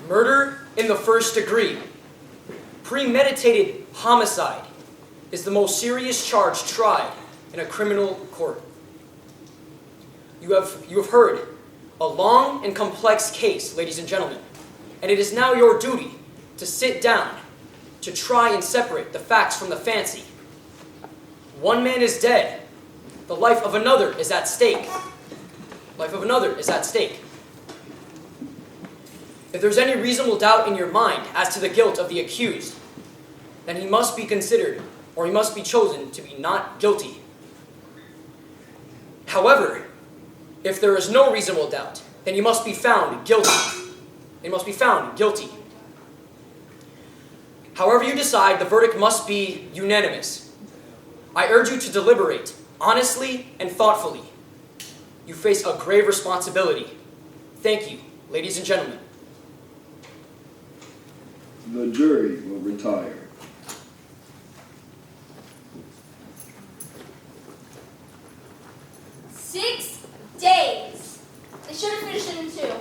Murder in the first degree, premeditated homicide, is the most serious charge tried in a criminal court. You have heard a long and complex case, ladies and gentlemen, and it is now your duty to sit down to try and separate the facts from the fancy. One man is dead. The life of another is at stake. Life of another is at stake. If there's any reasonable doubt in your mind as to the guilt of the accused, then he must be considered, or he must be chosen to be not guilty. However, if there is no reasonable doubt, then he must be found guilty. He must be found guilty. However you decide, the verdict must be unanimous. I urge you to deliberate honestly and thoughtfully. You face a grave responsibility. Thank you, ladies and gentlemen. The jury will retire. "6 days. They should have finished it in 2.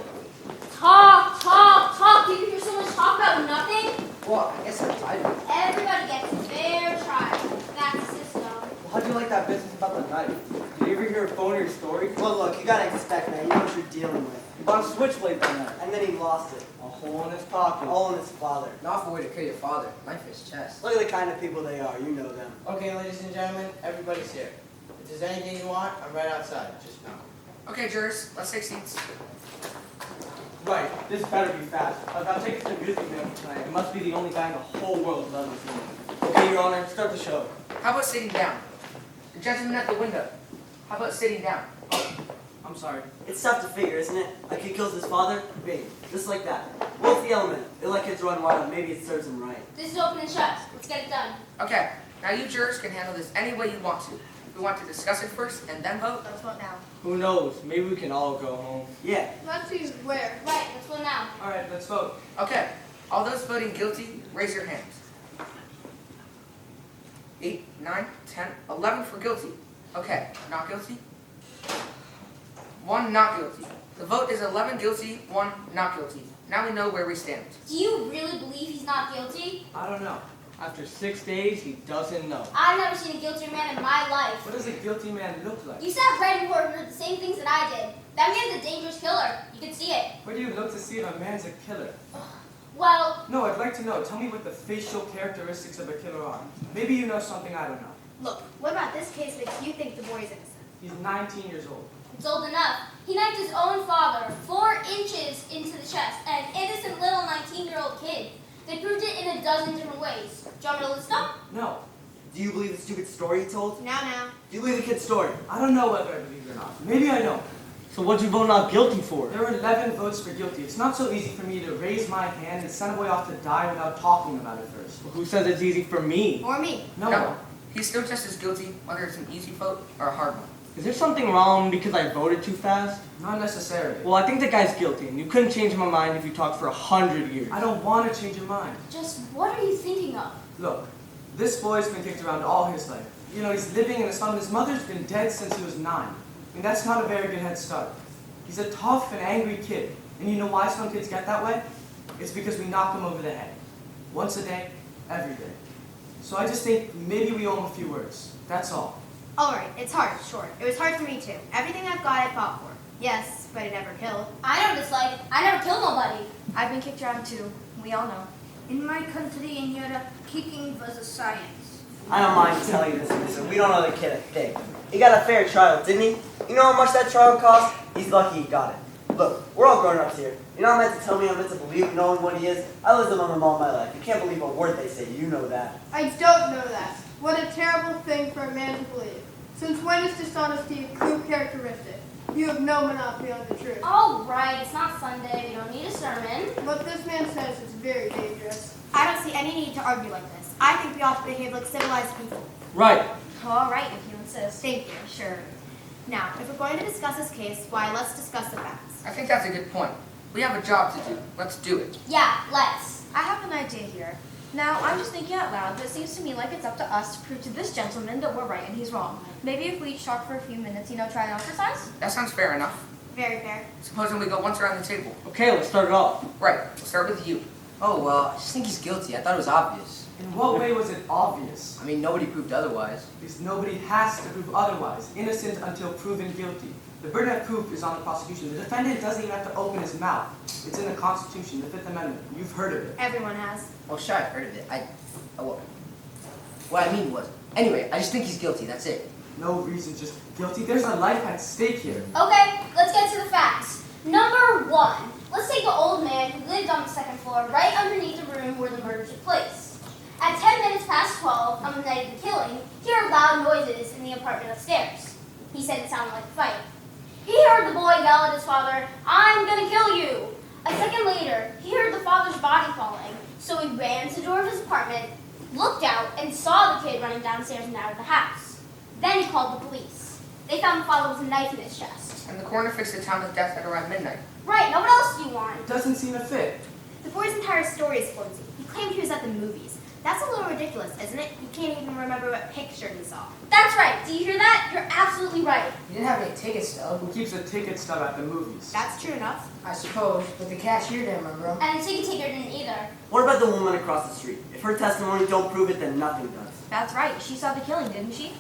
Talk, talk, talk. Did you hear so much talk about nothing? Well, I guess I'm tired. Everybody gets a fair trial. That's the system. Well, how'd you like that business about the knife? Did you ever hear a phony story? Well, look, you gotta expect, man. You know what you're dealing with. He bought a switchblade that night. And then he lost it. A hole in his pocket. All in his father. An awful way to kill your father. Knife his chest. Look at the kind of people they are. You know them. Okay, ladies and gentlemen, everybody's here. If there's anything you want, I'm right outside. Just knock. Okay, jurors, let's take seats. Right, this better be fast. I'll take it to the music man tonight. It must be the only guy in the whole world who loves this movie. Okay, Your Honor, start the show. How about sitting down? The gentleman at the window. How about sitting down? Oh, I'm sorry. It's tough to figure, isn't it? Like he kills his father, bing, just like that. What's the element? They let kids run wild. Maybe it serves them right. This is open and shut. Let's get it done. Okay, now you jurors can handle this any way you want to. We want to discuss it first and then vote. Let's vote now. Who knows? Maybe we can all go home. Yeah. Let's see where. Right, let's vote now. All right, let's vote. Okay, all those voting guilty, raise your hands. 8, 9, 10, 11 for guilty. Okay, not guilty. 1 not guilty. The vote is 11 guilty, 1 not guilty. Now we know where we stand. Do you really believe he's not guilty? I don't know. After 6 days, he doesn't know. I've never seen a guiltier man in my life. What does a guilty man look like? You sat right in court and heard the same things that I did. That man's a dangerous killer. You can see it. Where do you look to see if a man's a killer? Well, No, I'd like to know. Tell me what the facial characteristics of a killer are. Maybe you know something I don't know. look, what about this case makes you think the boy is innocent? He's 19 years old. It's old enough. He knifed his own father 4 inches into the chest. An innocent little 19-year-old kid. They proved it in a dozen different ways. Do you want me to list them? No, Do you believe the stupid story he told? Now. Do you believe the kid's story? I don't know whether I believe it or not. Maybe I don't. So what'd you vote not guilty for? There were 11 votes for guilty. It's not so easy for me to raise my hand and send a boy off to die without talking about it first. Well, who says it's easy for me? Or me. No. He's still just as guilty, whether it's an easy vote or a hard one. Is there something wrong because I voted too fast? Not necessarily. Well, I think the guy's guilty, and you couldn't change my mind if you talked for 100 years. I don't want to change your mind. Just what are you thinking of? Look, this boy's been kicked around all his life. You know, he's living in a slum. His mother's been dead since he was 9. I mean, that's not a very good head start. He's a tough and angry kid. And you know why some kids get that way? It's because we knock them over the head. Once a day, every day. So I just think maybe we owe him a few words. That's all. All right, it's hard, sure. It was hard for me too. Everything I've got, I fought for. Yes, but it never killed. I never disliked. I never killed nobody. I've been kicked around too. We all know. In my country in Europe, kicking was a science. I don't mind telling you this, mister. We don't owe the kid a thing. He got a fair trial, didn't he? You know how much that trial cost? He's lucky he got it. Look, we're all grown-ups here. You're not meant to tell me I'm meant to believe knowing what he is. I lived among them all my life. You can't believe a word they say. You know that. I don't know that. What a terrible thing for a man to believe. Since when is dishonesty a true characteristic? You have no monopoly on the truth. All right, it's not Sunday. We don't need a sermon. What this man says is very dangerous. I don't see any need to argue like this. I think we ought to behave like civilized people. Right. All right, if you insist. Thank you, sure. Now, if we're going to discuss this case, why, let's discuss the facts. I think that's a good point. We have a job to do. Let's do it. Yeah, let's. I have an idea here. Now, I'm just thinking out loud, but it seems to me like it's up to us to prove to this gentleman that we're right and he's wrong. Maybe if we each talk for a few minutes, try an exercise? That sounds fair enough. Very fair. Supposing we go once around the table. Okay, let's start it off. Right, we'll start with you. Oh, well, I just think he's guilty. I thought it was obvious. In what way was it obvious? I mean, nobody proved otherwise. Because nobody has to prove otherwise. Innocent until proven guilty. The burden of proof is on the prosecution. The defendant doesn't even have to open his mouth. It's in the Constitution, the Fifth Amendment. You've heard of it. Everyone has. Oh, sure, I've heard of it. What I mean was, anyway, I just think he's guilty. That's it. No reason, just guilty. There's a life at stake here. Okay, let's get to the facts. Number 1. Let's take the old man who lived on the second floor, right underneath the room where the murder took place. At 10 minutes past 12, on the night of the killing, he heard loud noises in the apartment upstairs. He said it sounded like a fight. He heard the boy yell at his father, "I'm gonna kill you!" A second later, he heard the father's body falling, so he ran to the door of his apartment, looked out, and saw the kid running downstairs and out of the house. Then he called the police. They found the father with a knife in his chest. And the coroner fixed the time of death at around midnight. Right, now what else do you want? It doesn't seem to fit. The boy's entire story is flimsy. He claimed he was at the movies. That's a little ridiculous, isn't it? You can't even remember what picture he saw. That's right. Do you hear that? You're absolutely right. You didn't have any ticket stub. Who keeps a ticket stub at the movies? That's true enough. I suppose, but the cashier didn't remember him. And the ticket taker didn't either. What about the woman across the street? If her testimony don't prove it, then nothing does. That's right. She saw the killing, didn't she?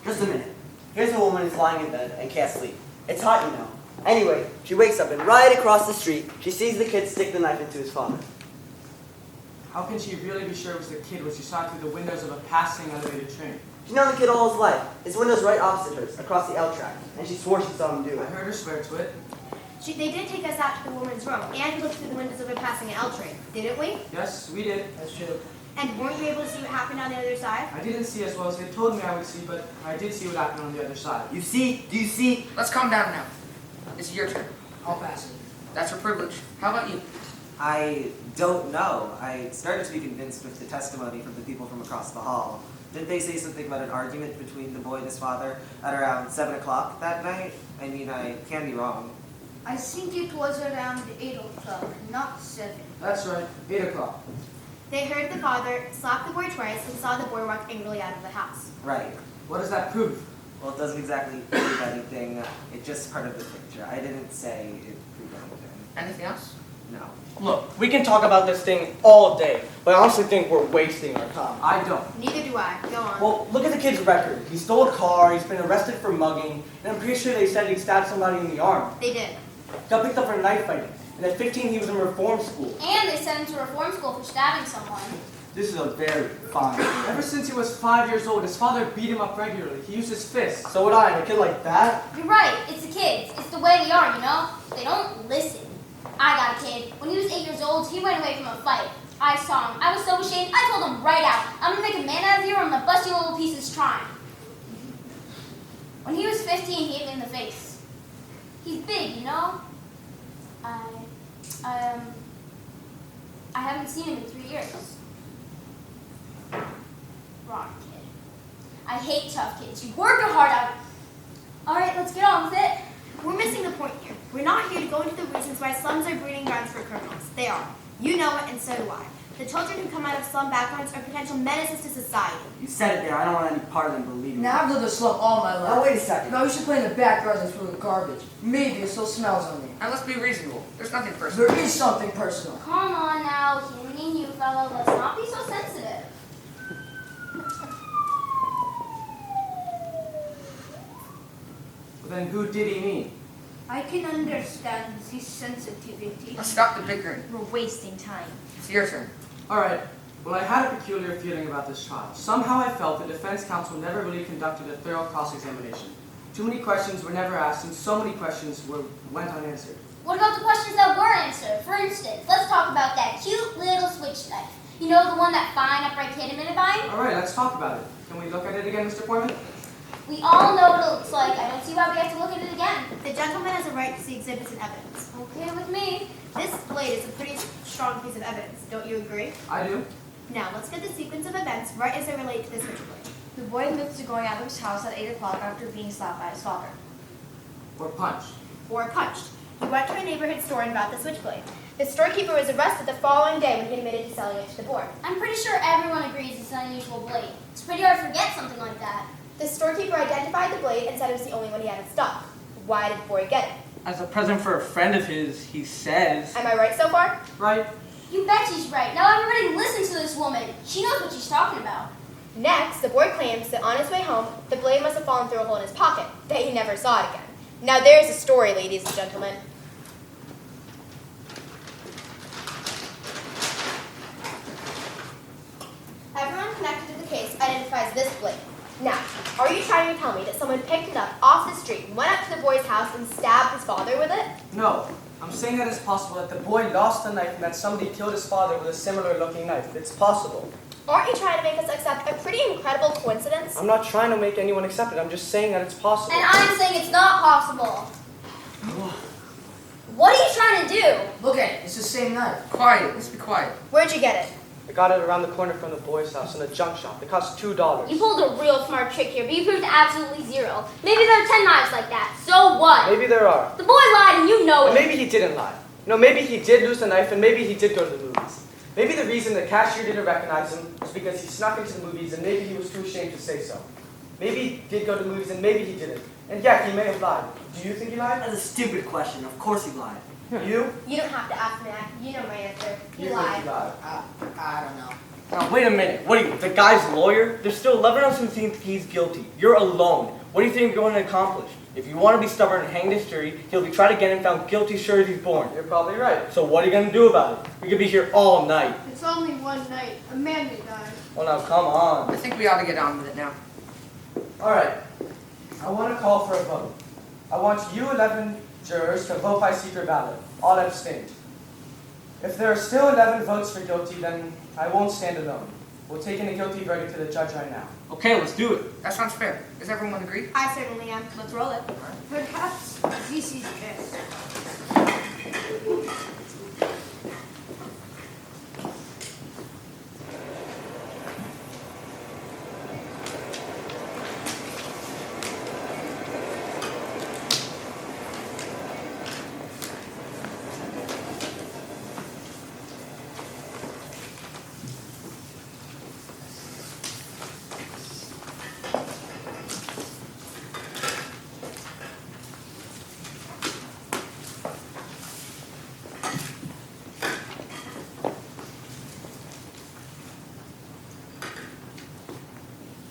Just a minute. Here's a woman who's lying in bed and can't sleep. It's hot, you know. Anyway, she wakes up and right across the street, she sees the kid stick the knife into his father. How can she really be sure it was the kid when she saw it through the windows of a passing elevated train? She's known the kid all his life. His window's right opposite hers, across the L track, and she swore she saw him do I it. heard her swear to it. They did take us out to the woman's room, and we looked through the windows of a passing L train, didn't we? Yes, we did. That's true. And weren't you able to see what happened on the other side? I didn't see as well as they told me I would see, but I did see what happened on the other side. You see? Do you see? Let's calm down now. It's your turn. I'll pass it. That's your privilege. How about you? I don't know. I started to be convinced with the testimony from the people from across the hall. Didn't they say something about an argument between the boy and his father at around 7 o'clock that night? I mean, I can be wrong. I think it was around 8 o'clock, not 7. That's right, 8 o'clock. They heard the father slap the boy twice and saw the boy walk angrily out of the house. Right. What does that prove? Well, it doesn't exactly prove anything. It's just part of the picture. I didn't say it proved anything. Anything else? No. Look, we can talk about this thing all day, but I honestly think we're wasting our time. I don't. Neither do I. Go on. Well, look at the kid's record. He stole a car, he's been arrested for mugging, and I'm pretty sure they said he stabbed somebody in the arm. They did. Got picked up for knife fighting, and at 15 he was in reform school. And they sent him to reform school for stabbing someone. This is a very fine Ever kid. since he was 5 years old, his father beat him up regularly. He used his fists. So would I, and a kid like that? You're right. It's the kids. It's the way they are, you know? They don't listen. I got a kid. When he was 8 years old, he ran away from a fight. I saw him. I was so ashamed. I told him right out, "I'm going to make a man out of you or I'm going to bust you in little pieces trying." When he was 15, he hit me in the face. He's big, you know? I haven't seen him in 3 years. Wrong kid. I hate tough kids. You work your heart out. All right, let's get on with it. We're missing the point here. We're not here to go into the reasons why slums are breeding grounds for criminals. They are. You know it, and so do I. The children who come out of slum backgrounds are potential menaces to society. You said it there. I don't want any part of them believing Now, I've lived a slum all my life. Now, wait a second. No, you should play in the backyards and throw the garbage. Maybe it still smells on me. Now let's be reasonable. There's nothing personal. There is something personal. Come on now, human and you, fellow. Let's not be so sensitive. Well, then who did he mean? I can understand this sensitivity. Let's stop the bickering. We're wasting time. It's your turn. All right. Well, I had a peculiar feeling about this trial. Somehow I felt the defense counsel never really conducted a thorough cross-examination. Too many questions were never asked, and so many questions went unanswered. What about the questions that were answered? For instance, let's talk about that cute little switch knife. You know, the one that fine, upright kid admitted buying? All right, let's talk about it. Can we look at it again, Mr. Foreman? We all know what it looks like. I don't see why we have to look at it again. The gentleman has a right to see exhibits and evidence. Okay with me. This blade is a pretty strong piece of evidence. Don't you agree? I do. Now, let's get the sequence of events right as they relate to this switchblade. The boy admits to going out of his house at 8 o'clock after being slapped by his father. Or punched. Or punched. He went to a neighborhood store and bought the switchblade. The storekeeper was arrested the following day when he admitted to selling it to the board. I'm pretty sure everyone agrees it's an unusual blade. It's pretty hard to forget something like that. The storekeeper identified the blade and said it was the only one he had in stock. Why did the boy get it? As a present for a friend of his, he says. Am I right so far? Right? You bet she's right. Now everybody listen to this woman. She knows what she's talking about. Next, the boy claims that on his way home, the blade must have fallen through a hole in his pocket, that he never saw it again. Now there's a story, ladies and gentlemen. Everyone connected to the case identifies this blade. Now, are you trying to tell me that someone picked it up off the street, went up to the boy's house, and stabbed his father with it? No. I'm saying that it's possible that the boy lost the knife and that somebody killed his father with a similar looking knife. It's possible. Aren't you trying to make us accept a pretty incredible coincidence? I'm not trying to make anyone accept it. I'm just saying that it's possible. And I'm saying it's not possible. What are you trying to do? Look at it. It's the same knife. Quiet, let's be quiet. Where'd you get it? I got it around the corner from the boy's house in a junk shop. It cost $2. You pulled a real smart trick here, but you proved absolutely zero. Maybe there are 10 knives like that. So what? Maybe there are. The boy lied and you know And it. maybe he didn't lie. No, maybe he did lose the knife and maybe he did go to the movies. Maybe the reason the cashier didn't recognize him was because he snuck into the movies and maybe he was too ashamed to say so. Maybe he did go to the movies and maybe he didn't. And yeah, he may have lied. Do you think he lied? That's a stupid question. Of course he lied. You? You don't have to ask me that. You know my answer. You He think lied. he lied. I don't know. Now, wait a minute. What are you, the guy's lawyer? There's still 11 of us who think he's guilty. You're alone. What do you think you're going to accomplish? If you want to be stubborn and hang this jury, he'll be tried again and found guilty sure as he's born. You're probably right. So what are you going to do about it? We could be here all night. It's only one night. A man may die. Well, now, come on. I think we ought to get on with it now. All right. I want to call for a vote. I want you 11 jurors to vote by secret ballot. All abstain. If there are still 11 votes for guilty, then I won't stand alone. We'll take in a guilty verdict to the judge right now. Okay, let's do it. That sounds fair. Does everyone agree? I certainly am. Let's roll it. Perhaps this is best.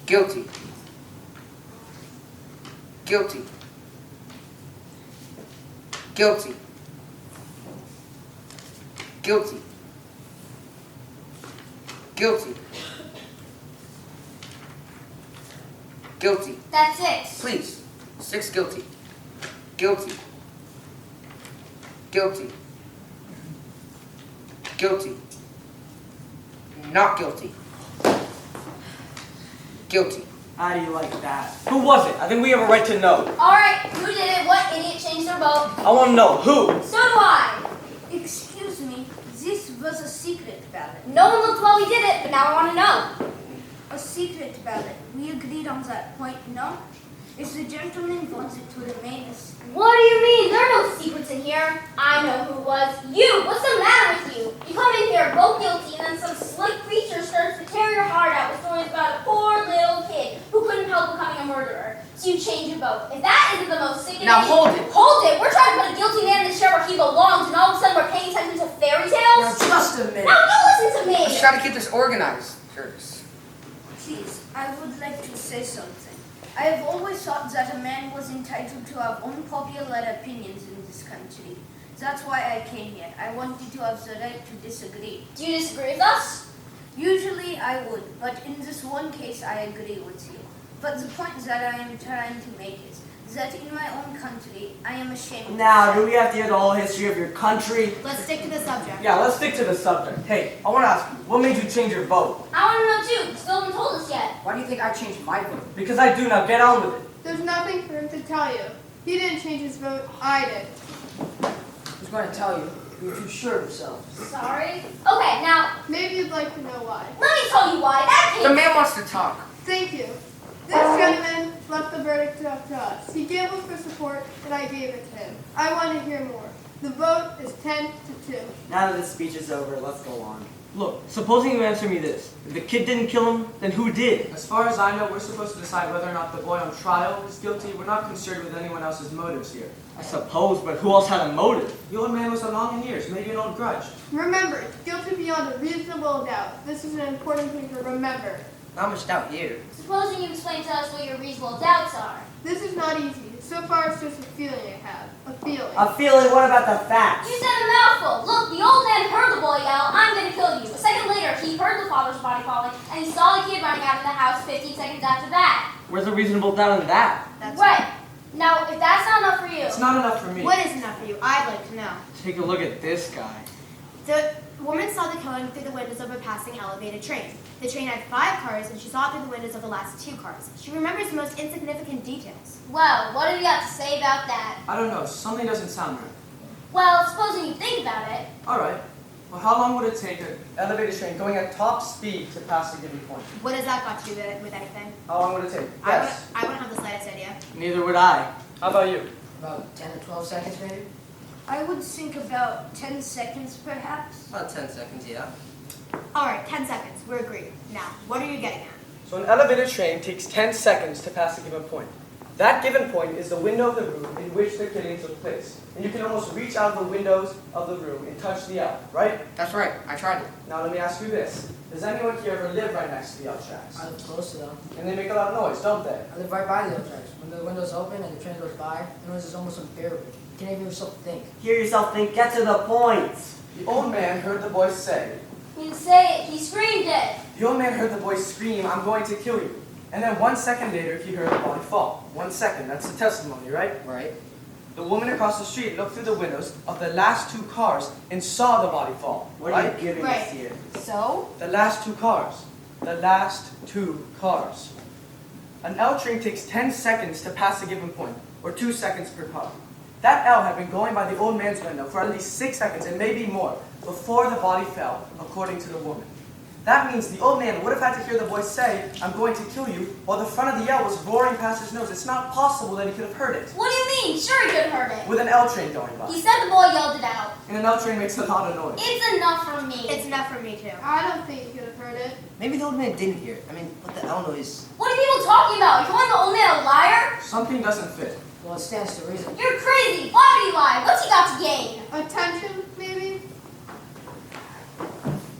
Guilty. Guilty. Guilty. Guilty. Guilty. Guilty. That's it. Please. 6 guilty. Guilty. Guilty. Guilty. Not guilty. Guilty. How do you like that? Who was it? I think we have a right to know. Alright, who did it? What idiot changed their vote? I want to know. Who? So do I. Excuse me, this was a secret ballot. No one looked while we did it, but now I want to know. A secret ballot. We agreed on that point, no? If the gentleman wants it to remain a secret. What do you mean? There are no secrets in here. I know who it was. You! What's the matter with you? You come in here, vote guilty, and then some slick creature starts to tear your heart out with stories about a poor little kid who couldn't help becoming a murderer. So you change your vote. If that isn't the most sickening... Now hold it. Hold it! We're trying to put a guilty man in the chair where he belongs, and all of a sudden we're paying attention to fairy tales? Now just a minute. Now you listen to me! Let's try to keep this organized, Curtis. Please, I would like to say something. I have always thought that a man was entitled to have unpopular opinions in this country. That's why I came here. I wanted to have the right to disagree. Do you disagree with us? Usually I would, but in this one case I agree with you. But the point that I am trying to make is that in my own country, I am ashamed. Now, do we have to hear the whole history of your country? Let's stick to the subject. Yeah, let's stick to the subject. Hey, I want to ask you, what made you change your vote? I want to know too. You still haven't told us yet. Why do you think I changed my vote? Because I do. Now get on with it. There's nothing for him to tell you. He didn't change his vote. I did. Who's going to tell you? You're too sure of yourself. Sorry. Okay, now, Maybe you'd like to know why. let me tell you why. That The came... man wants to talk. Thank you. This gentleman left the verdict up to us. He gambled for support, and I gave it to him. I want to hear more. The vote is 10-2. Now that the speech is over, let's go on. Look, supposing you answer me this. If the kid didn't kill him, then who did? As far as I know, we're supposed to decide whether or not the boy on trial is guilty. We're not concerned with anyone else's motives here. I suppose, but who else had a motive? The old man was along in years, maybe an old grudge. Remember, it's guilty beyond a reasonable doubt. This is an important thing to remember. Not much doubt here. Supposing you explain to us what your reasonable doubts are. This is not easy. So far, it's just a feeling I have. A feeling. A feeling, what about the facts? You said a mouthful. Look, the old man heard the boy yell, "I'm gonna kill you." A second later, he heard the father's body falling, and he saw the kid running out of the house 15 seconds after that. Where's the reasonable doubt in that? That's Right. Now, if that's not enough for you, It's not enough for me. What is enough for you? I'd like to know. Take a look at this guy. The woman saw the killing through the windows of a passing elevated train. The train had 5 cars, and she saw it through the windows of the last 2 cars. She remembers the most insignificant details. well, what do you got to say about that? I don't know, something doesn't sound right. Well, supposing you think about it. Alright, well how long would it take an elevated train going at top speed to pass a given point? What does that got to do with anything? How long would it take? I Yes. wouldn't have the slightest idea. Neither would I. How about you? About 10 or 12 seconds, maybe? I would think about 10 seconds, perhaps. About 10 seconds, yeah. All right, 10 seconds. We're agreed. Now, what are you getting at? So an elevated train takes 10 seconds to pass a given point. That given point is the window of the room in which the killing took place. And you can almost reach out of the windows of the room and touch the L, right? That's right, I tried it. Now let me ask you this. Does anyone here ever live right next to the L tracks? I live close to them. And they make a lot of noise, don't they? I live right by the tracks. When the window's open and the train goes by, the noise is almost unbearable. You can't even hear yourself think. Hear yourself think, get to the point. The old man heard the boy say, He didn't say it, he screamed it. the old man heard the boy scream, "I'm going to kill you." And then 1 second later, he heard the body fall. 1 second, that's the testimony, right? Right. The woman across the street looked through the windows of the last 2 cars and saw the body fall. What are right? you giving Right. us here? So? The last 2 cars. The last 2 cars. An L train takes 10 seconds to pass a given point, or 2 seconds per car. That L had been going by the old man's window for at least 6 seconds, and maybe more, before the body fell, according to the woman. That means the old man would have had to hear the boy say, "I'm going to kill you," while the front of the L was roaring past his nose. It's not possible that he could have heard it. What do you mean? Sure he could have heard it. With an L train going by. He said the boy yelled it out. And an L train makes a lot of noise. It's enough for me. It's enough for me, too. I don't think you could have heard it. Maybe the old man didn't hear it. I mean, what the hell noise? What are people talking about? You're calling the old man a liar? Something doesn't fit. Well, it stands to reason. You're crazy. Why would he lie? What's he got to gain? Attention, maybe?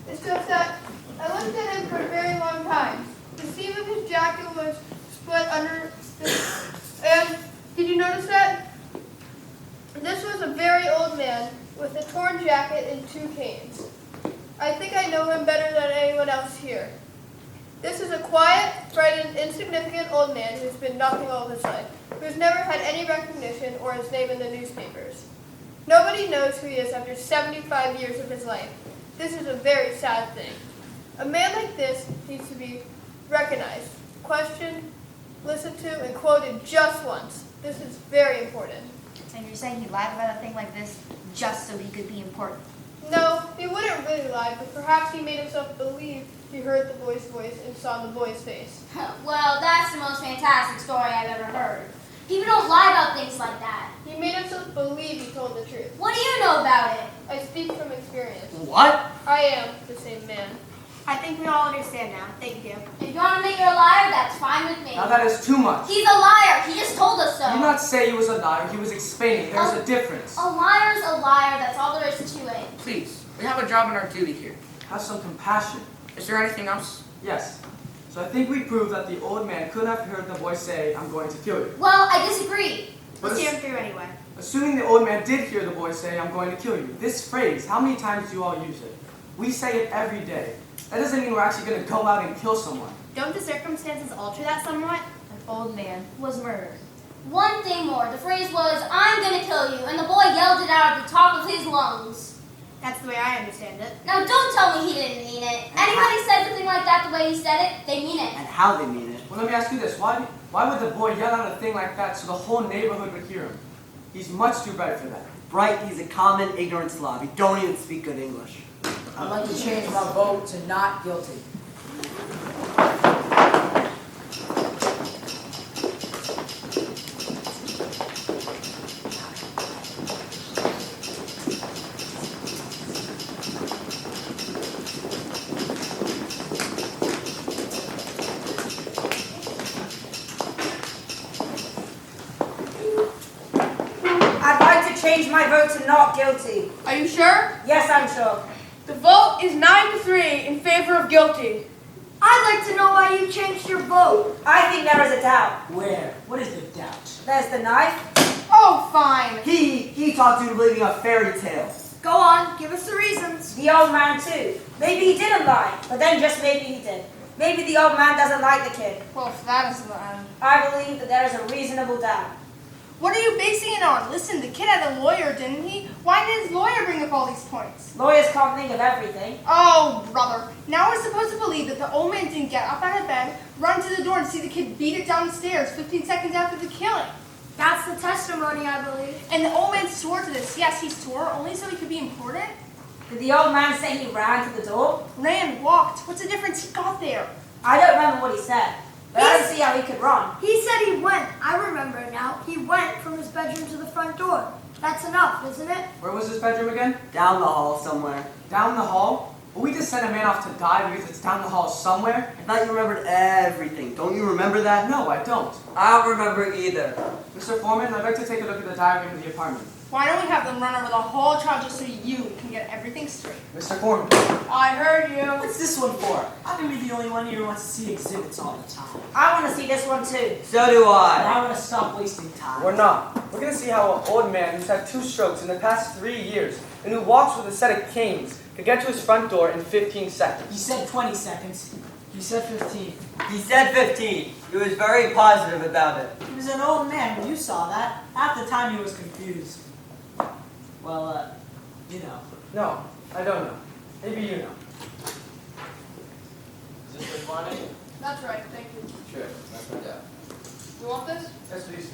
It's just that I looked at him for a very long time. The seam of his jacket was split under and did you notice that? This was a very old man with a torn jacket and 2 canes. I think I know him better than anyone else here. This is a quiet, frightened, insignificant old man who's been nothing all his life, who's never had any recognition or his name in the newspapers. Nobody knows who he is after 75 years of his life. This is a very sad thing. A man like this needs to be recognized, questioned, listened to, and quoted just once. This is very important. And you're saying he lied about a thing like this just so he could be important? No, he wouldn't really lie, but perhaps he made himself believe he heard the boy's voice and saw the boy's face. Well, that's the most fantastic story I've ever heard. People don't lie about things like that. He made himself believe he told the truth. What do you know about it? I speak from experience. What? I am the same man. I think we all understand now. Thank you. If you want to make her a liar, that's fine with me. Now that is too much. He's a liar. He just told us so. He did not say he was a liar. He was explaining. There's a difference. A liar's a liar. That's all there is to it. Please, we have a job and our duty here. Have some compassion. Is there anything else? Yes. So I think we proved that the old man could have heard the boy say, "I'm going to kill you." Well, I disagree. But Let's hear him through anyway. assuming the old man did hear the boy say, "I'm going to kill you," this phrase, how many times do you all use it? We say it every day. That doesn't mean we're actually going to go out and kill someone. Don't the circumstances alter that somewhat? An old man was murdered. One thing more. The phrase was, "I'm gonna kill you," and the boy yelled it out at the top of his lungs. That's the way I understand it. Now, don't tell me he didn't mean it. Anybody says something like that the way he said it, they mean it. And how they mean it. Well, let me ask you this. Why would the boy yell out a thing like that so the whole neighborhood would hear him? He's much too bright for that. Bright, he's a common ignorant slob. He don't even speak good English. I'd like to change my vote to not guilty. I vote to not guilty. Are you sure? Yes, I'm sure. The vote is 9-3 in favor of guilty. I'd like to know why you changed your vote. I think there is a doubt. Where? What is the doubt? There's the knife. Oh, fine. He talked you into believing a fairy tale. Go on, give us the reasons. The old man too. Maybe he didn't lie, but then just maybe he did. Maybe the old man doesn't like the kid. Well, if that is the end. I believe that there is a reasonable doubt. What are you basing it on? Listen, the kid had a lawyer, didn't he? Why did his lawyer bring up all these points? Lawyers can't think of everything. Oh, brother. Now we're supposed to believe that the old man didn't get up out of bed, run to the door, and see the kid beat it down the stairs 15 seconds after the killing. That's the testimony, I believe. And the old man swore to this. Yes, he swore, only so he could be important. Did the old man say he ran to the door? Ran, walked. What's the difference? He got there. I don't remember what he said, but I don't see how he could run. He said he went. I remember it now. He went from his bedroom to the front door. That's enough, isn't it? Where was his bedroom again? Down the hall somewhere. Down the hall? But we just sent a man off to die because it's down the hall somewhere? I thought you remembered everything. Don't you remember that? No, I don't. I don't remember either. Mr. Foreman, I'd like to take a look at the diagram of the apartment. Why don't we have them run over the whole trial just so you can get everything straight? Mr. Foreman. I heard you. What's this one for? I'm gonna be the only one here who wants to see exhibits all the time. I want to see this one too. So do And I. I want to stop wasting time. We're not. We're going to see how an old man who's had 2 strokes in the past 3 years and who walks with a set of canes could get to his front door in 15 seconds. You said 20 seconds. You said 15. He said 15. He was very positive about it. He was an old man when you saw that. Half the time he was confused. Well, you know. No, I don't know. Maybe you know. Is this the money? That's right, thank you. Sure, that's my dad. You want this? Yes, please.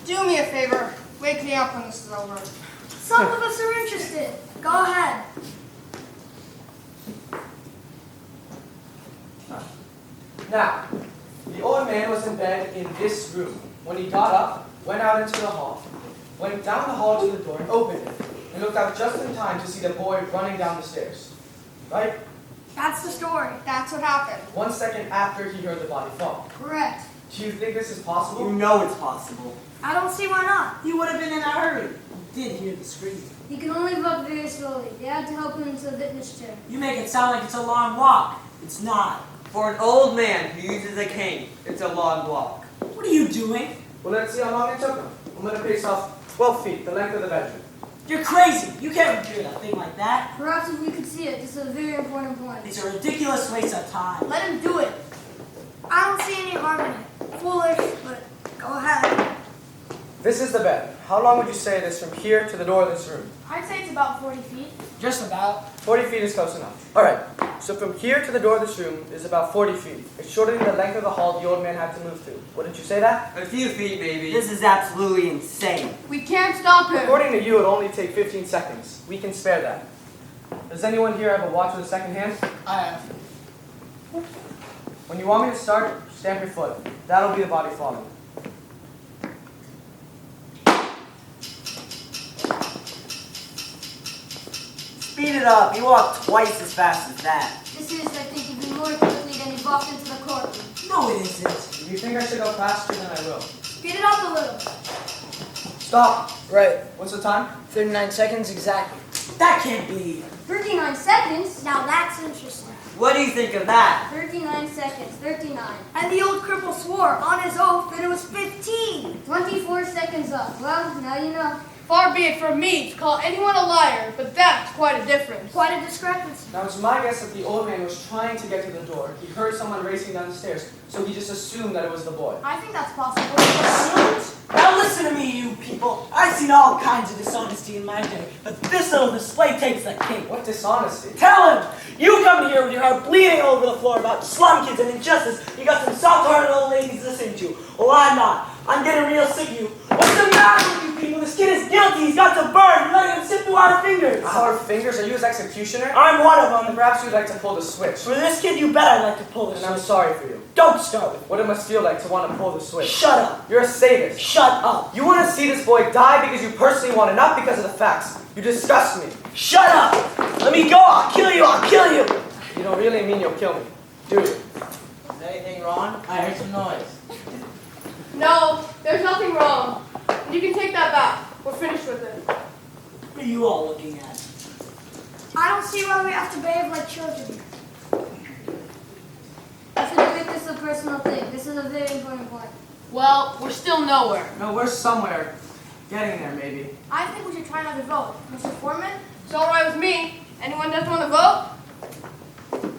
Do me a favor. Wake me up when this is over. Some of us are interested. Go ahead. Now, the old man was in bed in this room. When he got up, went out into the hall, went down the hall to the door and opened it, and looked out just in time to see the boy running down the stairs. Right? That's the story. That's what happened. 1 second after he heard the body fall. Correct. Do you think this is possible? You know it's possible. I don't see why not. He would have been in a hurry. He did hear the scream. He can only walk very slowly. They had to help him into the witness chair. You make it sound like it's a long walk. It's not. For an old man who uses a cane, it's a long walk. What are you doing? Well, let's see how long it took him. I'm going to pace off 12 feet, the length of the bedroom. You're crazy. You can't do a thing like that. Perhaps if we could see it, this is a very important point. It's a ridiculous waste of time. Let him do it. I don't see any harm in it. Foolish, but go ahead. This is the bed. How long would you say it is from here to the door of this room? I'd say it's about 40 feet. Just about. 40 feet is close enough. All right. So from here to the door of this room is about 40 feet. It's shorter than the length of the hall the old man had to move through. Wouldn't you say that? A few feet, maybe. This is absolutely insane. We can't stop him. According to you, it'll only take 15 seconds. We can spare that. Does anyone here have a watch with a second hand? I have. When you want me to start, stamp your foot. That'll be the body falling. Speed it up. He walked twice as fast as that. This is, I think, even more quickly than he walked into the courtroom. No, it isn't. If you think I should go faster, then I will. Speed it up a little. Stop. Right. What's the time? 39 seconds exactly. That can't be. 39 seconds? Now that's interesting. What do you think of that? 39 seconds. 39. And the old cripple swore on his oath that it was 15. 24 seconds up. Well, now you know. Far be it from me to call anyone a liar, but that's quite a difference. Quite a discrepancy. Now, it's my guess that the old man was trying to get to the door. He heard someone racing down the stairs, so he just assumed that it was the boy. I think that's possible. Now listen to me, you people. I've seen all kinds of dishonesty in my day, but this little display takes the cake. What dishonesty? Tell him! You come here with your heart bleeding all over the floor about slum kids and injustice. You got some soft-hearted old ladies listening to you. Well, I'm not. I'm getting real sick of you. What's the matter with you people? This kid is guilty. He's got to burn. You're letting him slip through our fingers. Our fingers? Are you his executioner? I'm one of them. Then perhaps you'd like to pull the switch. For this kid, you bet I'd like to pull the And switch. I'm sorry for you. Don't start with What it must feel like to want to pull the switch. Shut up. You're a sadist. Shut up. You want to see this boy die because you personally want it, not because of the facts. You disgust me. Shut up. Let me go. I'll kill you. I'll kill you. You don't really mean you'll kill me, do you? Is anything wrong? I heard some noise. No, there's nothing wrong. And you can take that back. We're finished with it. What are you all looking at? I don't see why we have to behave like children. I shouldn't make this a personal thing. This is a very important point. Well, we're still nowhere. No, we're somewhere. Getting there, maybe. I think we should try another vote. Mr. Foreman? It's all right with me. Anyone doesn't want to vote?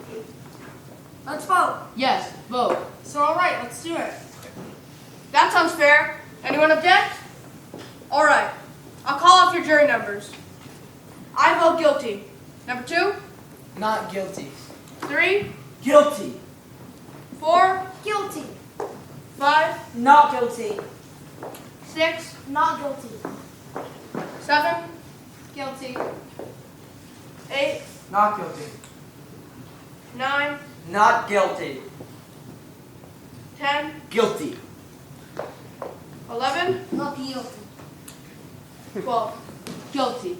Let's vote. Yes, vote. So all right, let's do it. That sounds fair. Anyone object? All right. I'll call off your jury numbers. I vote guilty. Number 2? Not guilty. 3? Guilty. 4? Guilty. 5? Not guilty. 6? Not guilty. 7? Guilty. 8? Not guilty. 9? Not guilty. 10? Guilty. 11? Not guilty. 12? Guilty.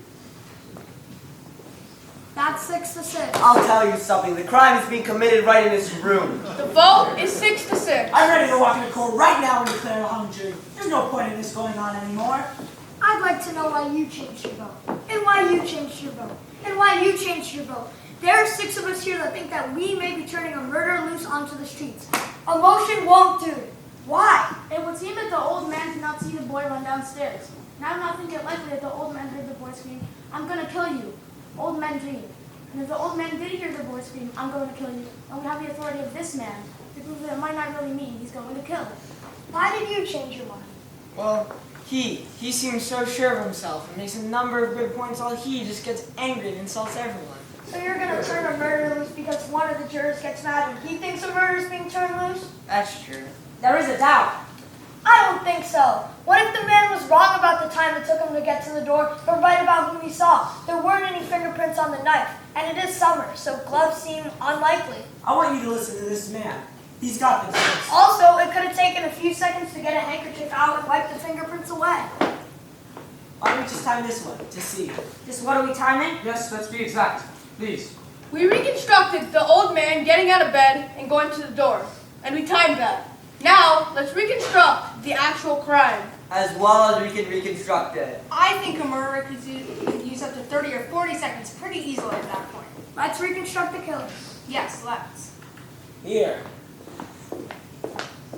That's 6 to 6. I'll tell you something. The crime is being committed right in this room. The vote is 6 to 6. I'm ready to walk into court right now and declare a hung jury. There's no point in this going on anymore. I'd like to know why you changed your vote. And why you changed your vote. And why you changed your vote. There are 6 of us here that think that we may be turning a murderer loose onto the streets. A motion won't do it. Why? It would seem that the old man did not see the boy run downstairs. Now I'm not thinking it likely that the old man heard the boy scream, "I'm going to kill you." Old man dreamed. And if the old man did hear the boy scream, "I'm going to kill you," and we have the authority of this man to prove that it might not really mean he's going to kill. Why did you change your mind? Well, he seems so sure of himself and makes a number of good points while he just gets angry and insults everyone. So you're going to turn a murderer loose because one of the jurors gets mad and he thinks a murder is being turned loose? That's true. There is a doubt. I don't think so. What if the man was wrong about the time it took him to get to the door, but right about whom he saw? There weren't any fingerprints on the knife, and it is summer, so gloves seem unlikely. I want you to listen to this man. He's got the goods. Also, it could have taken a few seconds to get a handkerchief out and wipe the fingerprints away. Why don't we just time this one to see? Just what are we timing? Yes, let's be exact. Please. We reconstructed the old man getting out of bed and going to the door, and we timed that. Now, let's reconstruct the actual crime. As well as we can reconstruct it. I think a murderer could use up to 30 or 40 seconds pretty easily at that point. Let's reconstruct the killer. Yes, let's. Here.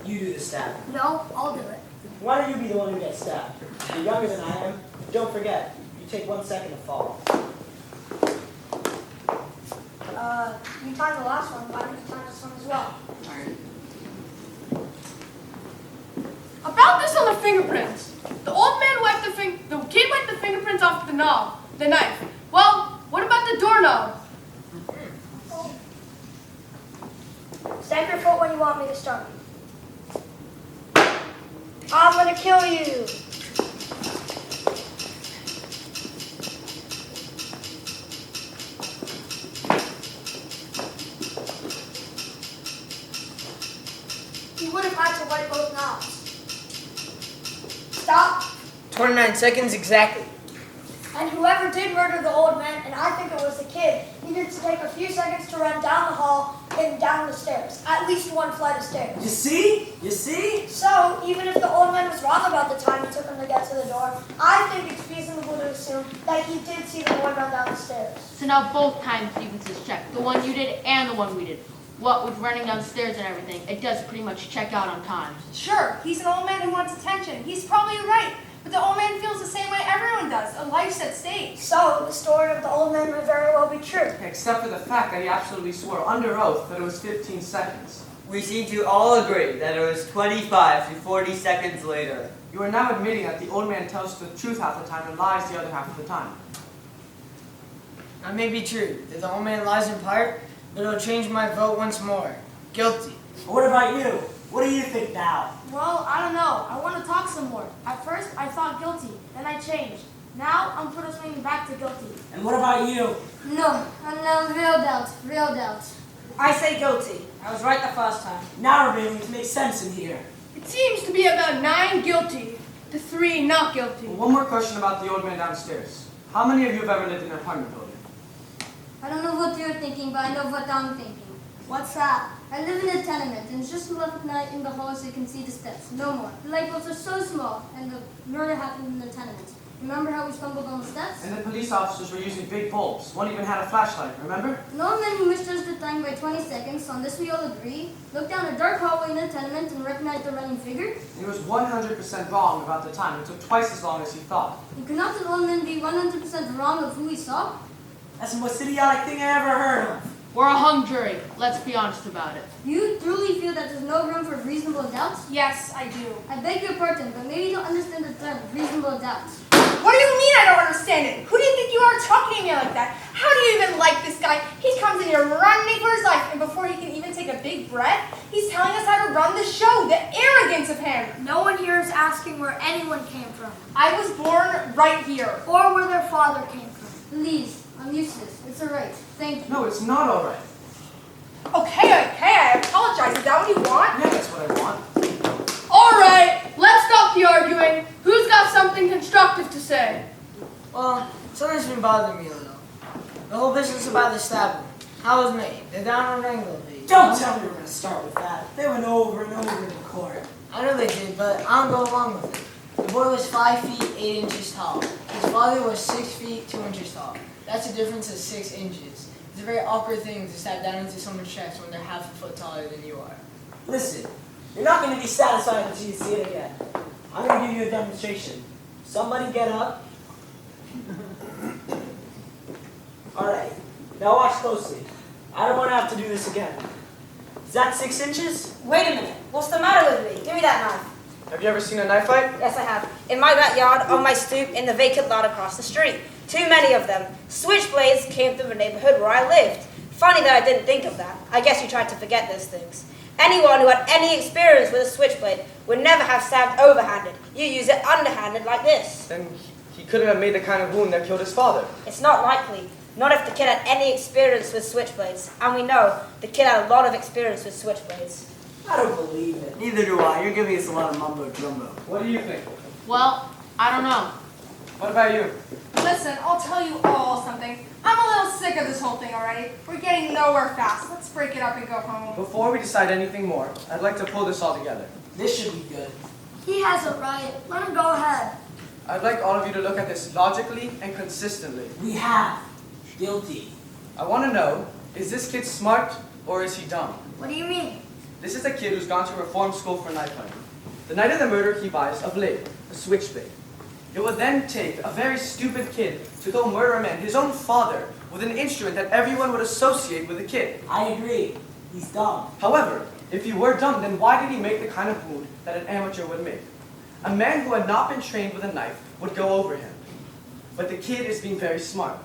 You do the stabbing. No, I'll do it. Why don't you be the one who gets stabbed? You're younger than I am. Don't forget, you take 1 second to fall. You timed the last one. Why don't you time this one as well? About this on the fingerprints. The old man wiped the kid wiped the fingerprints off the knife. Well, what about the doorknob? Stamp your foot when you want me to start. I'm gonna kill you. You would have had to wipe both knobs. Stop. 29 seconds exactly. And whoever did murder the old man, and I think it was the kid, needed to take a few seconds to run down the hall and down the stairs. At least 1 flight of stairs. You see? You see? So, even if the old man was wrong about the time it took him to get to the door, I think it's reasonable to assume that he did see the boy run down the stairs. So now both time sequences check. The one you did and the one we did. What with running downstairs and everything, it does pretty much check out on times. Sure, he's an old man who wants attention. He's probably right. But the old man feels the same way everyone does. A life's at stake. So, the story of the old man may very well be true. Except for the fact that he absolutely swore under oath that it was 15 seconds. We seem to all agree that it was 25 to 40 seconds later. You are now admitting that the old man tells the truth half the time and lies the other half of the time. That may be true, that the old man lies in part, but it'll change my vote once more. Guilty. What about you? What do you think now? Well, I don't know. I want to talk some more. At first, I thought guilty. Then I changed. Now, I'm sort of swinging back to guilty. And what about you? No, real doubt. I say guilty. I was right the first time. Now we're beginning to make sense in here. It seems to be about 9 guilty to 3 not guilty. One more question about the old man downstairs. How many of you have ever lived in an apartment building? I don't know what you're thinking, but I know what I'm thinking. What's that? I live in a tenement, and it's just left at night in the hall so you can see the steps. No more. The light bulbs are so small, and the murder happened in the tenement. Remember how we stumbled on the steps? And the police officers were using big bulbs. One even had a flashlight, remember? The old man who misjudged the time by 20 seconds, on this we all agree, looked down a dark hallway in the tenement and recognized the running figure. He was 100% wrong about the time. It took twice as long as he thought. And could not the old man be 100% wrong of who he saw? That's the most idiotic thing I ever heard of. We're a hung jury. Let's be honest about it. Do you truly feel that there's no room for reasonable doubt? Yes, I do. I beg your pardon, but maybe you don't understand the term reasonable doubt. What do you mean I don't understand it? Who do you think you are talking to me like that? How do you even like this guy? He comes in here running for his life, and before he can even take a big breath, he's telling us how to run the show. The arrogance of him. No one here is asking where anyone came from. I was born right here. Or where their father came from. Please, I'm useless. It's alright. Thank you. No, it's not all right. Okay, I apologize. Is that what you want? Yeah, that's what I want. All right, let's stop the arguing. Who's got something constructive to say? Well, something's been bothering me a little. The whole business about the stabbing. How it was made. The down on Engleby. Don't tell me we're going to start with that. They went over and over in court. I know they did, but I don't go along with it. The boy was 5 feet 8 inches tall. His father was 6 feet 2 inches tall. That's a difference of 6 inches. It's a very awkward thing to stab down into someone's chest when they're half a foot taller than you are. Listen, you're not going to be satisfied until you see it again. I'm going to give you a demonstration. Somebody get up. Alright, now watch closely. I don't want to have to do this again. Is that 6 inches? Wait a minute. What's the matter with me? Give me that knife. Have you ever seen a knife fight? Yes, I have. In my backyard, on my stoop, in the vacant lot across the street. Too many of them. Switchblades came through the neighborhood where I lived. Funny that I didn't think of that. I guess you tried to forget those things. Anyone who had any experience with a switchblade would never have stabbed overhanded. You use it underhanded like this. Then he couldn't have made the kind of wound that killed his father. It's not likely. Not if the kid had any experience with switchblades. And we know the kid had a lot of experience with switchblades. I don't believe it. Neither do I. You're giving us a lot of mumbo-jumbo. What do you think? Well, I don't know. What about you? Listen, I'll tell you all something. I'm a little sick of this whole thing already. We're getting nowhere fast. Let's break it up and go home. Before we decide anything more, I'd like to pull this all together. This should be good. He has a right. Let him go ahead. I'd like all of you to look at this logically and consistently. We have. Guilty. I want to know, is this kid smart or is he dumb? What do you mean? This is a kid who's gone to reform school for knife fighting. The night of the murder, he buys a blade, a switchblade. It would then take a very stupid kid to go murder a man, his own father, with an instrument that everyone would associate with a kid. I agree. He's dumb. However, if he were dumb, then why did he make the kind of wound that an amateur would make? A man who had not been trained with a knife would go over him. But the kid is being very smart.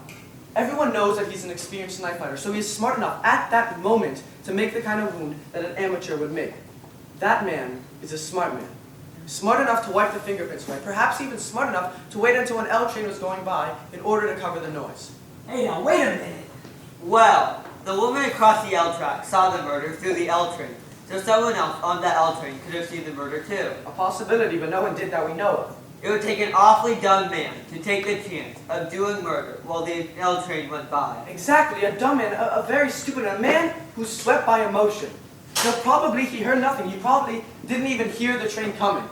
Everyone knows that he's an experienced knife fighter, so he is smart enough at that moment to make the kind of wound that an amateur would make. That man is a smart man. Smart enough to wipe the fingerprints away, perhaps even smart enough to wait until an L train was going by in order to cover the noise. Hey now, wait a minute. Well, the woman across the L track saw the murder through the L train, so someone else on that L train could have seen the murder too. A possibility, but no one did that we know of. It would take an awfully dumb man to take the chance of doing murder while the L train went by. Exactly, a dumb man, a very stupid, a man who's swept by emotion. So probably he heard nothing. He probably didn't even hear the train coming.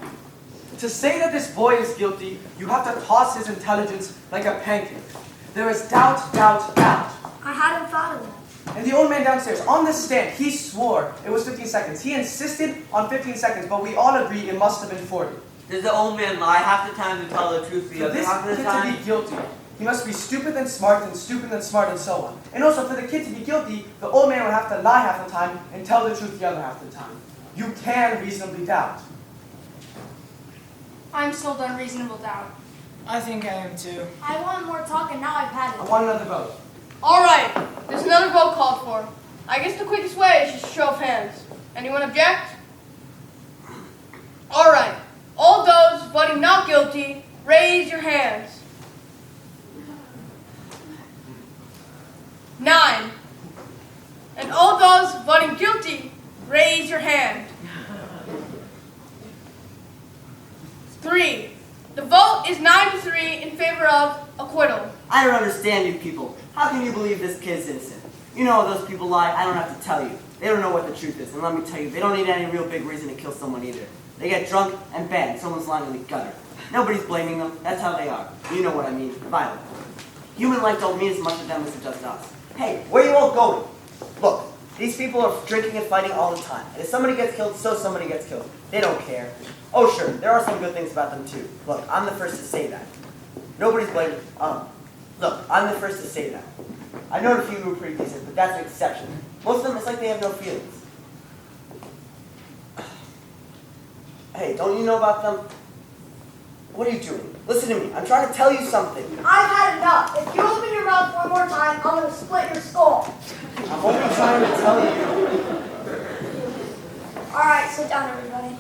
To say that this boy is guilty, you have to toss his intelligence like a pancake. There is doubt, doubt, doubt. I hadn't thought of that. And the old man downstairs, on the stand, he swore it was 15 seconds. He insisted on 15 seconds, but we all agree it must have been 40. Does the old man lie half the time to tell the truth the For other this half of the kid time? to be guilty, he must be stupid and smart and stupid and smart and so on. And also, for the kid to be guilty, the old man would have to lie half the time and tell the truth the other half the time. You can reasonably doubt. I'm still done reasonable doubt. I think I am too. I want more talk and now I've had I it. want another vote. All right, there's another vote called for. I guess the quickest way is just show of hands. Anyone object? All right, all those voting not guilty, raise your hands. 9. And all those voting guilty, raise your hand. 3. The vote is 9-3 in favor of acquittal. I don't understand you people. How can you believe this kid's innocent? You know those people lie, I don't have to tell you. They don't know what the truth is, and let me tell you, they don't need any real big reason to kill someone either. They get drunk and bang, someone's lying in the gutter. Nobody's blaming them. That's how they are. You know what I mean. Violent. Human life don't mean as much to them as it does to us. Hey, where are you all going? Look, these people are drinking and fighting all the time. And if somebody gets killed, so somebody gets killed. They don't care. Oh, sure, there are some good things about them, too. Look, I'm the first to say that. Nobody's blaming... Look, I'm the first to say that. I know a few who are pretty decent, but that's an exception. Most of them, it's like they have no feelings. Hey, don't you know about them? What are you doing? Listen to me. I'm trying to tell you something. I've had enough. If you open your mouth one more time, I'm going to split your skull. I'm only trying to tell you. All right, sit down, everybody.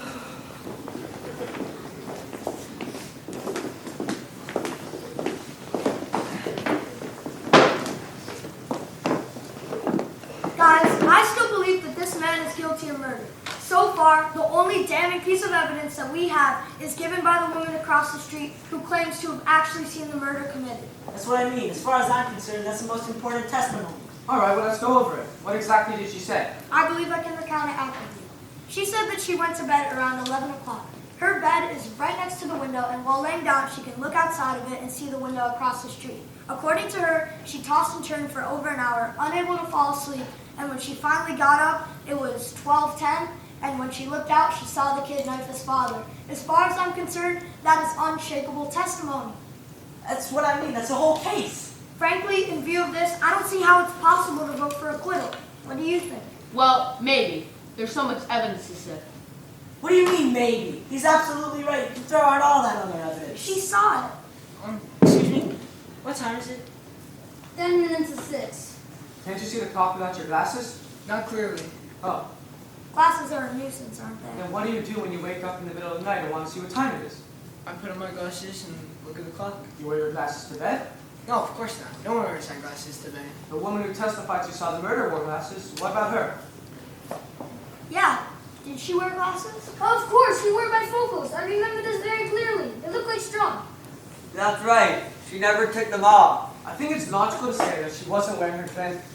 Guys, I still believe that this man is guilty of murder. So far, the only damning piece of evidence that we have is given by the woman across the street who claims to have actually seen the murder committed. That's what I mean. As far as I'm concerned, that's the most important testimony. All right, well, let's go over it. What exactly did she say? I believe I can recount it accurately. She said that she went to bed around 11 o'clock. Her bed is right next to the window, and while laying down, she can look outside of it and see the window across the street. According to her, she tossed and turned for over an hour, unable to fall asleep, and when she finally got up, it was 12:10, and when she looked out, she saw the kid knife his father. As far as I'm concerned, that is unshakable testimony. That's what I mean. That's the whole case. Frankly, in view of this, I don't see how it's possible to vote for acquittal. What do you think? Well, maybe. There's so much evidence to sift. What do you mean, maybe? He's absolutely right. You throw out all that other evidence. She saw it. Excuse me? What time is it? 10 minutes to 6. Can't you see the clock without your glasses? Not clearly. Oh, Glasses are a nuisance, aren't they? then what do you do when you wake up in the middle of the night and want to see what time it is? I put on my glasses and look at the clock. You wear your glasses to bed? No, of course not. No one wears sunglasses today. The woman who testified she saw the murder wore glasses. What about her? Yeah. Did she wear glasses? Of course, she wore bifocals. I remember this very clearly. They look like straw. That's right. She never took them off. I think it's logical to say that she wasn't wearing her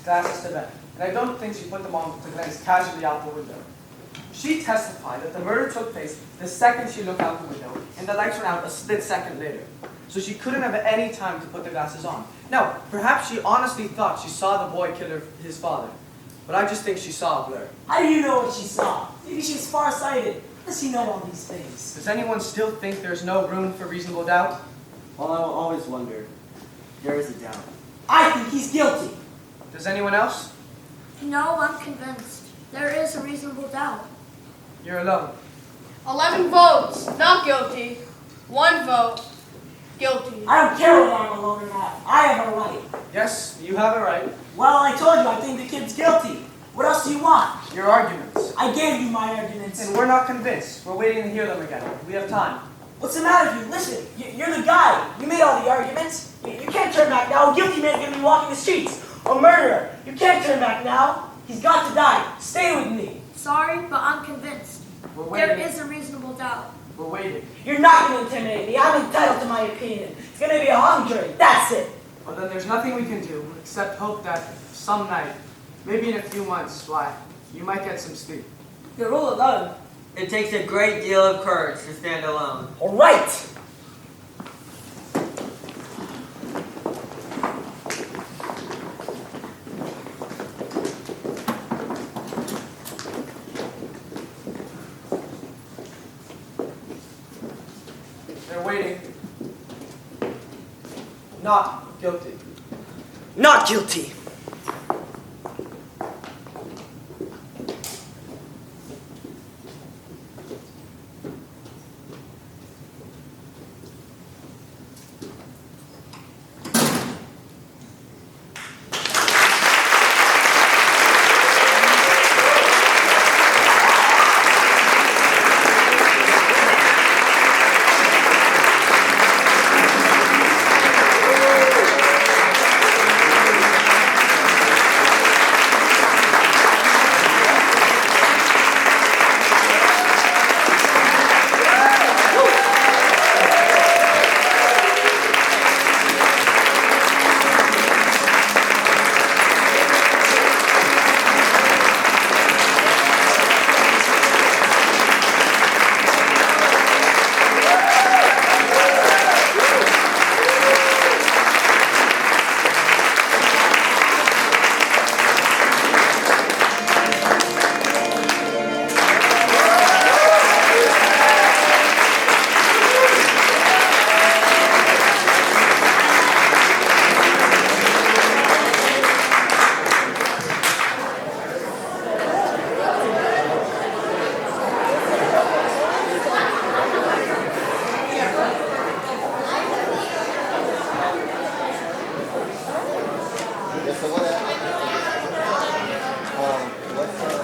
glasses to bed, and I don't think she put them on to glance casually out the window. She testified that the murder took place the second she looked out the window, and the lights went out a split second later. So she couldn't have any time to put the glasses on. Now, perhaps she honestly thought she saw the boy kill his father, but I just think she saw a blur. How do you know what she saw? Maybe she's farsighted. How does she know all these things? Does anyone still think there's no room for reasonable doubt? Well, I will always wonder. There is a doubt. I think he's guilty. Does anyone else? No, I'm convinced. There is a reasonable doubt. You're alone. 11 votes, not guilty. 1 vote, guilty. I don't care whether I'm alone or not. I have a right. Yes, you have a right. Well, I told you I think the kid's guilty. What else do you want? Your arguments. I gave you my arguments. And we're not convinced. We're waiting to hear them again. We have time. What's the matter with you? Listen, you're the guy. You made all the arguments. You can't turn back now. A guilty man's gonna be walking the streets. A murderer. You can't turn back now. He's got to die. Stay with me. Sorry, but I'm convinced. We're waiting. There is a reasonable doubt. We're waiting. You're not gonna intimidate me. I'm entitled to my opinion. It's gonna be a hung jury. That's it. Well, then there's nothing we can do except hope that some night, maybe in a few months, why, you might get some sleep. You're all alone. It takes a great deal of courage to stand alone. All right. They're waiting. Not guilty. Not guilty. so what's